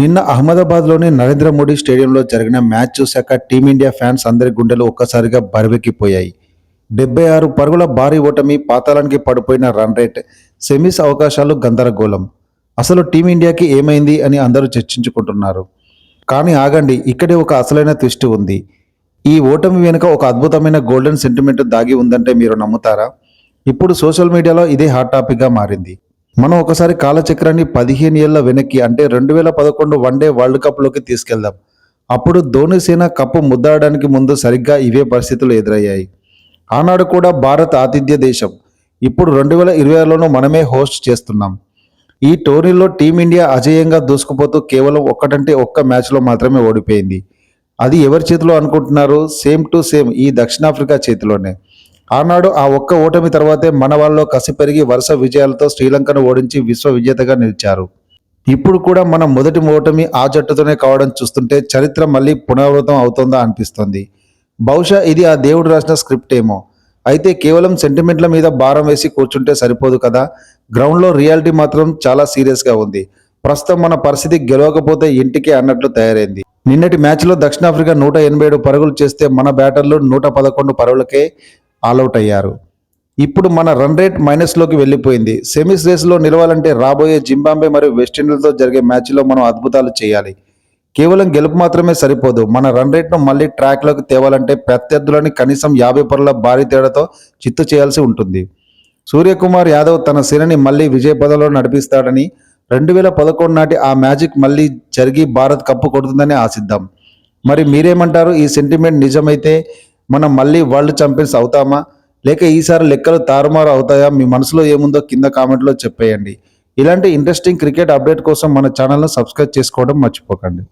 నిన్న అహ్మదాబాద్లోని నరేంద్ర మోడీ స్టేడియంలో జరిగిన మ్యాచ్ చూశాక టీమిండియా ఫ్యాన్స్ అందరి గుండెలు ఒక్కసారిగా బరువెక్కిపోయాయి. 76 పరుగుల భారీ ఓటమి, పాతాళానికి పడిపోయిన రన్ రేట్, సెమీస్ అవకాశాలు గందరగోళం. అసలు టీమిండియాకి ఏమైంది అని అందరూ చర్చించుకుంటున్నారు. కానీ ఆగండి, ఇక్కడే ఒక అసలైన ట్విస్ట్ ఉంది. ఈ ఓటమి వెనుక ఒక అద్భుతమైన గోల్డెన్ సెంటిమెంట్ దాగి ఉందంటే మీరు నమ్ముతారా? ఇప్పుడు సోషల్ మీడియాలో ఇదే హాట్ టాపిక్గా మారింది. మనం ఒకసారి కాలచక్రాన్ని 15 ఏళ్ల వెనక్కి, అంటే 2011 వన్డే వరల్డ్ కప్లోకి తీసుకెళ్దాం. అప్పుడు ధోని సేన కప్పు ముద్దాడడానికి ముందు సరిగ్గా ఇవే పరిస్థితులు ఎదురయ్యాయి. ఆనాడు కూడా భారత్ ఆతిథ్య దేశం. ఇప్పుడు 2026లోనూ మనమే హోస్ట్ చేస్తున్నాం. ఈ టోర్నీలో టీమిండియా అజేయంగా దూసుకుపోతూ కేవలం ఒక్కటంటే ఒక్క మ్యాచ్లో మాత్రమే ఓడిపోయింది. అది ఎవరి చేతిలో అనుకుంటున్నారు? సేమ్ టు సేమ్ ఈ దక్షిణాఫ్రికా చేతిలోనే. ఆనాడు ఆ ఒక్క ఓటమి తర్వాతే మన వాళ్ళలో కసి పెరిగి వరుస విజయాలతో శ్రీలంకను ఓడించి విశ్వ విజేతగా నిలిచారు. ఇప్పుడు కూడా మన మొదటి ఓటమి ఆ జట్టుతోనే కావడం చూస్తుంటే చరిత్ర మళ్ళీ పునరావృతం అవుతోందా అనిపిస్తోంది. బహుశా ఇది ఆ దేవుడు రాసిన స్క్రిప్ట్ ఏమో. అయితే కేవలం సెంటిమెంట్ల మీద భారం వేసి కూర్చుంటే సరిపోదు కదా. గ్రౌండ్లో రియాలిటీ మాత్రం చాలా సీరియస్గా ఉంది. ప్రస్తుతం మన పరిస్థితి గెలవకపోతే ఇంటికే అన్నట్లు తయారైంది. నిన్నటి మ్యాచ్లో దక్షిణాఫ్రికా 187 పరుగులు చేస్తే మన బ్యాటర్లు 111 పరుగులకే ఆల్అవుట్ అయ్యారు. ఇప్పుడు మన రన్ రేట్ మైనస్లోకి వెళ్ళిపోయింది. సెమీస్ రేసులో నిలవాలంటే రాబోయే జింబాబ్వే మరియు వెస్టిండీస్తో జరిగే మ్యాచ్లో మనం అద్భుతాలు చేయాలి. కేవలం గెలుపు మాత్రమే సరిపోదు. మన రన్ రేట్ను మళ్ళీ ట్రాక్లోకి తేవాలంటే ప్రత్యర్థులని కనీసం 50 పరుగుల భారీ తేడాతో చిత్తు చేయాల్సి ఉంటుంది. సూర్యకుమార్ యాదవ్ తన సేనని మళ్ళీ విజయపథంలో నడిపిస్తాడని, 2011 నాటి ఆ మ్యాజిక్ మళ్ళీ జరిగి భారత్ కప్పు కొడుతుందని ఆశిద్దాం. మరి మీరేమంటారు? ఈ సెంటిమెంట్ నిజమైతే మనం మళ్ళీ వరల్డ్ ఛాంపియన్స్ అవుతామా, లేక ఈసారి లెక్కలు తారుమారు అవుతాయా? మీ మనసులో ఏముందో కింద కామెంట్లో చెప్పేయండి. ఇలాంటి ఇంట్రెస్టింగ్ క్రికెట్ అప్డేట్ కోసం మన ఛానల్ను సబ్స్క్రైబ్ చేసుకోవడం మర్చిపోకండి.